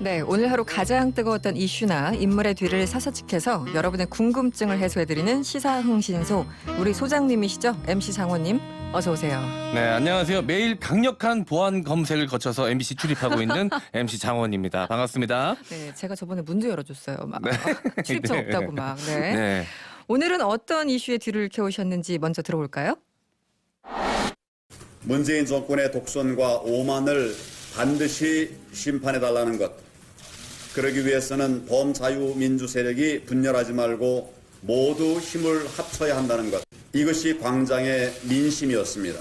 네, 오늘 하루 가장 뜨거웠던 이슈나 인물의 뒤를 사사직해서 여러분의 궁금증을 해소해드리는 시사흥신소. 우리 소장님이시죠? MC 장원님, 어서 오세요. 네, 안녕하세요. 매일 강력한 보안 검색을 거쳐서 MBC 출입하고 있는 MC 장원입니다. 반갑습니다. 네, 제가 저번에 문도 열어줬어요. 막 네. 출입처 네. 없다고 막. 네. 네. 오늘은 어떤 이슈에 뒤를 캐오셨는지 먼저 들어볼까요? 문재인 정권의 독선과 오만을 반드시 심판해달라는 것. 그러기 위해서는 범자유민주 세력이 분열하지 말고 모두 힘을 합쳐야 한다는 것. 이것이 광장의 민심이었습니다.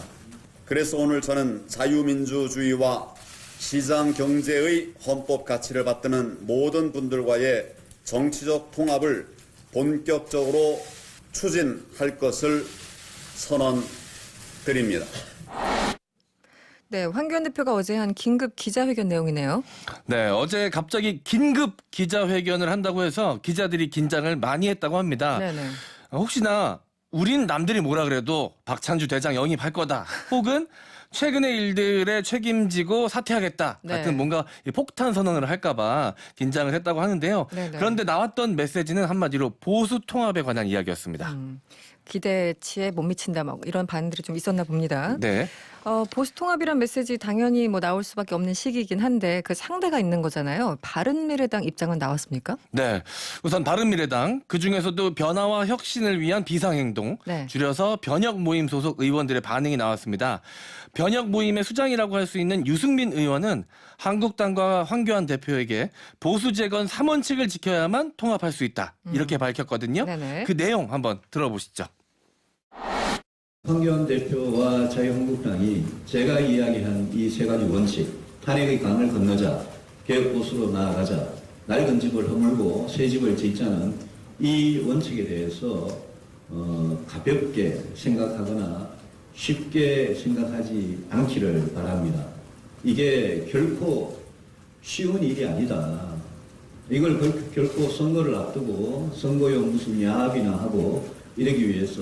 그래서 오늘 저는 자유민주주의와 시장경제의 헌법 가치를 받드는 모든 분들과의 정치적 통합을 본격적으로 추진할 것을 선언드립니다. 네, 황교안 대표가 어제 한 긴급 기자회견 내용이네요. 네, 어제 갑자기 긴급 기자회견을 한다고 해서 기자들이 긴장을 많이 했다고 합니다. 네네. 혹시나 우린 남들이 뭐라 그래도 박찬주 대장 영입할 거다. 혹은 최근의 일들에 책임지고 사퇴하겠다 같은 네. 뭔가 폭탄 선언을 할까 봐 긴장을 했다고 하는데요. 네네. 그런데 나왔던 메시지는 한마디로 보수 통합에 관한 이야기였습니다. 기대치에 못 미친다 막 이런 반응들이 좀 있었나 봅니다. 네. 보수 통합이란 메시지 당연히 뭐 나올 수밖에 없는 시기이긴 한데 그 상대가 있는 거잖아요. 바른미래당 입장은 나왔습니까? 네. 우선 바른미래당 그중에서도 변화와 혁신을 위한 비상행동 네. 줄여서 변혁 모임 소속 의원들의 반응이 나왔습니다. 변혁 모임의 수장이라고 할 수 있는 유승민 의원은 한국당과 황교안 대표에게 보수 재건 3원칙을 지켜야만 통합할 수 있다. 이렇게 밝혔거든요. 네네. 그 내용 한번 들어보시죠. 황교안 대표와 자유한국당이 제가 이야기한 이 세 가지 원칙, 탄핵의 강을 건너자, 개혁 보수로 나아가자, 낡은 집을 허물고 새 집을 짓자는 이 원칙에 대해서 가볍게 생각하거나 쉽게 생각하지 않기를 바랍니다. 이게 결코 쉬운 일이 아니다. 이걸 결코 선거를 앞두고 선거용 무슨 야합이나 하고 이러기 위해서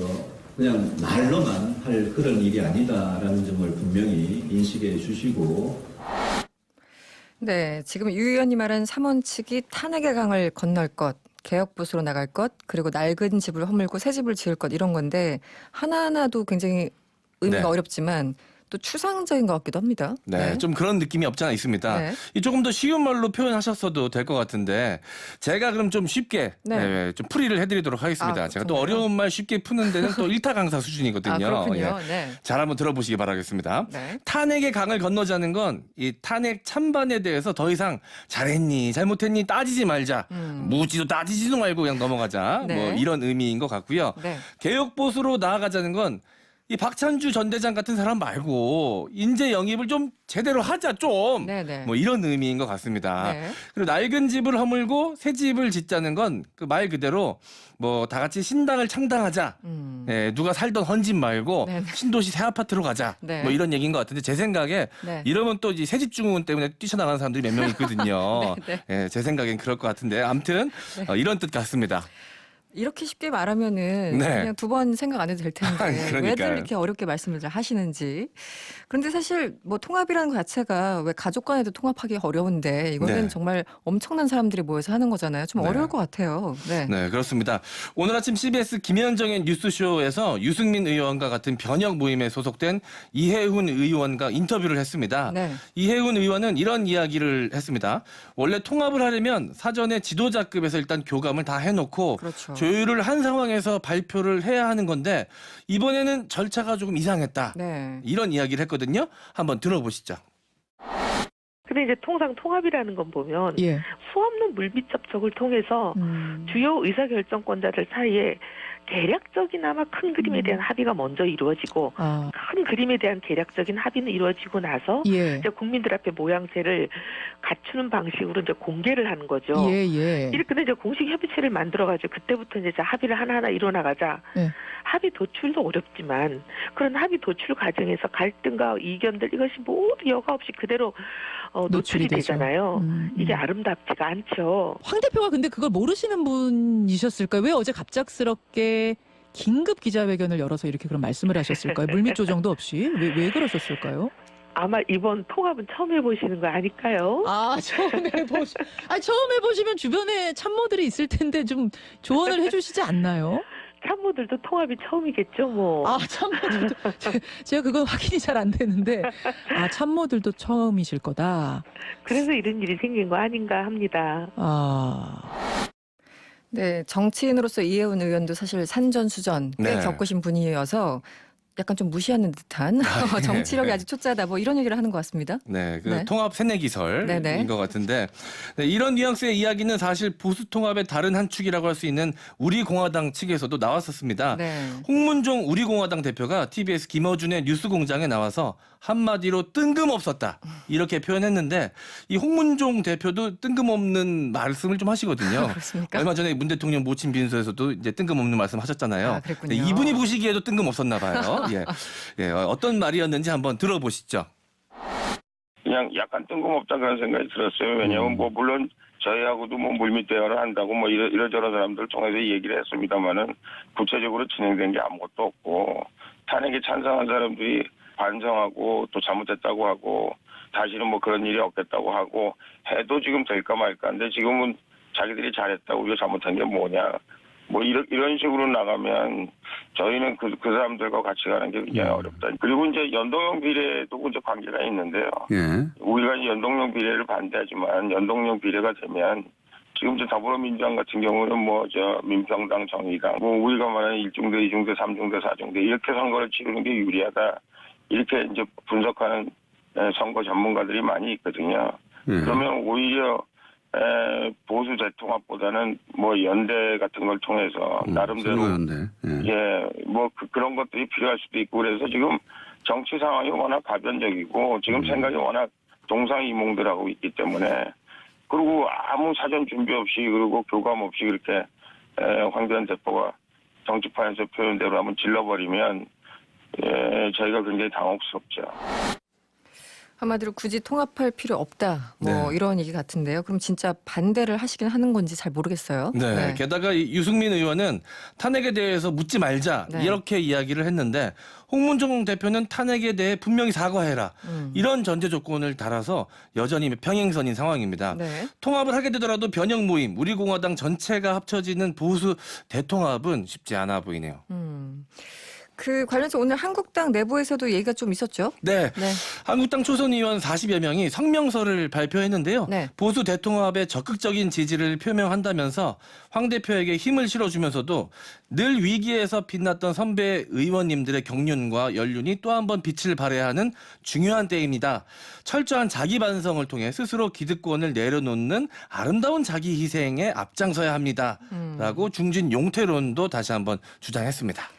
그냥 말로만 할 그런 일이 아니다라는 점을 분명히 인식해 주시고. 네, 지금 유 의원이 말한 3원칙이 탄핵의 강을 건널 것, 개혁보수로 나갈 것, 그리고 낡은 집을 허물고 새 집을 지을 것 이런 건데 하나하나도 굉장히 의미가 네. 어렵지만 또 추상적인 것 같기도 합니다. 네, 좀 그런 느낌이 없지 않아 있습니다. 네. 이 조금 더 쉬운 말로 표현하셨어도 될 것 같은데 제가 그럼 좀 쉽게 네. 좀 풀이를 해드리도록 하겠습니다. 아, 제가 또 정말요? 어려운 말 쉽게 푸는 데는 또 일타 강사 수준이거든요. 아, 그렇군요. 예. 네. 잘 한번 들어보시기 바라겠습니다. 네. 탄핵의 강을 건너자는 건 이 탄핵 찬반에 대해서 더 이상 잘했니 잘못했니 따지지 말자. 묻지도 따지지도 말고 그냥 넘어가자. 네. 뭐 이런 의미인 것 같고요. 네. 개혁 보수로 나아가자는 건 이 박찬주 전 대장 같은 사람 말고 인재 영입을 좀 제대로 하자 좀. 네네. 뭐 이런 의미인 것 같습니다. 네. 그리고 낡은 집을 허물고 새 집을 짓자는 건 그 말 그대로 뭐 다 같이 신당을 창당하자. 예, 누가 살던 헌집 말고 네네. 신도시 새 아파트로 가자. 네. 뭐 이런 얘기인 것 같은데 제 생각에 네. 이러면 또 이 새집 증후군 때문에 뛰쳐나가는 사람들이 몇 명 있거든요. 네, 예, 제 생각엔 그럴 것 같은데 아무튼 이런 뜻 같습니다. 이렇게 쉽게 말하면은 네. 그냥 두 번 생각 안 해도 될 텐데 그러니까요. 왜들 이렇게 어렵게 말씀을 잘 하시는지. 그런데 사실 뭐 통합이라는 것 자체가 왜 가족 간에도 통합하기 어려운데 이거는 네. 정말 엄청난 사람들이 모여서 하는 거잖아요. 좀 네. 어려울 것 같아요. 네. 네, 그렇습니다. 오늘 아침 CBS 김현정의 뉴스쇼에서 유승민 의원과 같은 변혁 모임에 소속된 이해훈 의원과 인터뷰를 했습니다. 네. 이해훈 의원은 이런 이야기를 했습니다. 원래 통합을 하려면 사전에 지도자급에서 일단 교감을 다 해놓고 그렇죠. 조율을 한 상황에서 발표를 해야 하는 건데 이번에는 절차가 조금 이상했다. 네. 이런 이야기를 했거든요. 한번 들어보시죠. 근데 이제 통상 통합이라는 건 보면 예. 수없는 물밑 접촉을 통해서 주요 의사결정권자들 사이에 대략적이나마 큰 그림에 대한 합의가 먼저 이루어지고 아, 큰 그림에 대한 대략적인 합의는 이루어지고 나서 예. 이제 국민들 앞에 모양새를 갖추는 방식으로 이제 공개를 하는 거죠. 예, 예. 이렇게 근데 이제 공식 협의체를 만들어가지고 그때부터 이제 합의를 하나하나 이뤄나가자. 예. 합의 도출도 어렵지만 그런 합의 도출 과정에서 갈등과 이견들 이것이 모두 여과 없이 그대로 노출이 되죠. 되잖아요. 이게 아름답지가 않죠. 황 대표가 근데 그걸 모르시는 분이셨을까요? 왜 어제 갑작스럽게 긴급 기자회견을 열어서 이렇게 그런 말씀을 하셨을까요? 물밑 조정도 없이 왜 그러셨을까요? 아마 이번 통합은 처음 해보시는 거 아닐까요? 처음 해보시면 주변에 참모들이 있을 텐데 좀 조언을 해주시지 않나요? 참모들도 통합이 처음이겠죠, 뭐. 참모들도 제가 그건 확인이 잘 안 되는데 참모들도 처음이실 거다. 그래서 이런 일이 생긴 거 아닌가 합니다. 네, 정치인으로서 이혜훈 의원도 사실 산전수전 꽤 네. 겪으신 분이어서 약간 좀 무시하는 듯한 정치력이 아직 초짜다 뭐 이런 얘기를 하는 것 같습니다. 네, 그 네. 통합 새내기설인 네네. 것 같은데 네, 이런 뉘앙스의 이야기는 사실 보수 통합의 다른 한 축이라고 할 수 있는 우리공화당 측에서도 나왔었습니다. 네. 홍문종 우리공화당 대표가 TBS 김어준의 뉴스공장에 나와서 한마디로 뜬금없었다 이렇게 표현했는데 이 홍문종 대표도 뜬금없는 말씀을 좀 하시거든요. 그렇습니까? 얼마 전에 문 대통령 모친 빈소에서도 이제 뜬금없는 말씀 하셨잖아요. 그랬군요. 네, 이분이 보시기에도 뜬금없었나 봐요. 예, 어떤 말이었는지 한번 들어보시죠. 그냥 약간 뜬금없다 그런 생각이 들었어요. 왜냐하면 뭐 물론 저희하고도 뭐 물밑 대화를 한다고 뭐 이러저러 사람들 통해서 얘기를 했습니다만은 구체적으로 진행된 게 아무것도 없고 탄핵에 찬성한 사람들이 반성하고 또 잘못했다고 하고 다시는 뭐 그런 일이 없겠다고 하고 해도 지금 될까 말까인데 지금은 자기들이 잘했다고 우리가 잘못한 게 뭐냐 뭐 이런 식으로 나가면 저희는 그 사람들과 같이 가는 게 굉장히 어렵다. 그리고 이제 연동형 비례도 이제 관계가 있는데요. 예. 우리가 이제 연동형 비례를 반대하지만 연동형 비례가 되면 지금 저 더불어민주당 같은 경우는 뭐 저 민평당, 정의당, 뭐 우리가 말하는 1중대, 2중대, 3중대, 4중대 이렇게 선거를 치르는 게 유리하다. 이렇게 이제 분석하는 선거 전문가들이 많이 있거든요. 그러면 오히려 보수 대통합보다는 뭐 연대 같은 걸 통해서 나름대로 선거연대. 뭐 그런 것들이 필요할 수도 있고 그래서 지금 정치 상황이 워낙 가변적이고 지금 생각이 워낙 동상이몽들하고 있기 때문에 그리고 아무 사전 준비 없이 그리고 교감 없이 그렇게 황교안 대표가 정치판에서 표현대로 한번 질러버리면 저희가 굉장히 당혹스럽죠. 한마디로 굳이 통합할 필요 없다. 뭐 네. 이런 얘기 같은데요. 그럼 진짜 반대를 하시긴 하는 건지 잘 모르겠어요. 네. 게다가 이 유승민 의원은 탄핵에 대해서 묻지 말자 네. 이렇게 이야기를 했는데 홍문종 대표는 탄핵에 대해 분명히 사과해라 이런 전제 조건을 달아서 여전히 평행선인 상황입니다. 네. 통합을 하게 되더라도 변형 모임, 우리공화당 전체가 합쳐지는 보수 대통합은 쉽지 않아 보이네요. 그 관련해서 오늘 한국당 내부에서도 얘기가 좀 있었죠. 네. 네. 한국당 초선 의원 40여 명이 성명서를 발표했는데요. 네. 보수 대통합에 적극적인 지지를 표명한다면서 황 대표에게 힘을 실어주면서도 늘 위기에서 빛났던 선배 의원님들의 경륜과 연륜이 또 한 번 빛을 발해야 하는 중요한 때입니다. 철저한 자기 반성을 통해 스스로 기득권을 내려놓는 아름다운 자기 희생에 앞장서야 합니다. 라고 중진 용태론도 다시 한번 주장했습니다.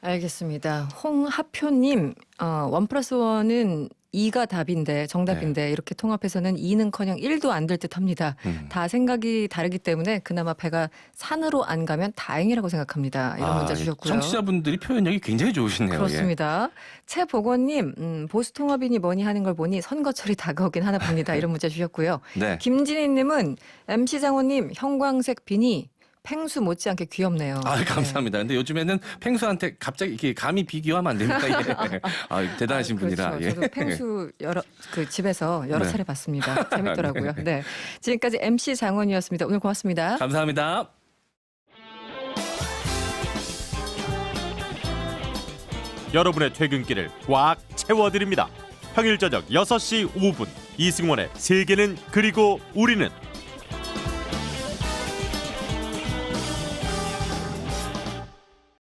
알겠습니다. 홍하표님, 1+1은 2가 답인데 정답인데 이렇게 통합해서는 2는커녕 1도 안 될 듯합니다. 다 생각이 다르기 때문에 그나마 배가 산으로 안 가면 다행이라고 생각합니다. 이런 문자 주셨고요. 청취자분들이 표현력이 굉장히 좋으시네요. 그렇습니다. 최보건님, 보수 통합이니 뭐니 하는 걸 보니 선거철이 다가오긴 하나 봅니다. 이런 문자 주셨고요. 네. 김진희님은 MC 장호님 형광색 비니 펭수 못지않게 귀엽네요. 감사합니다. 근데 요즘에는 펭수한테 갑자기 이렇게 감히 비교하면 안 됩니까? 예. 대단하신 분이라. 그렇죠. 예. 저도 펭수 집에서 여러 네. 차례 봤습니다. 재밌더라고요. 네. 지금까지 MC 장원이었습니다. 오늘 고맙습니다. 감사합니다. 여러분의 퇴근길을 꽉 채워드립니다. 평일 저녁 6시 5분 이승원의 세계는 그리고 우리는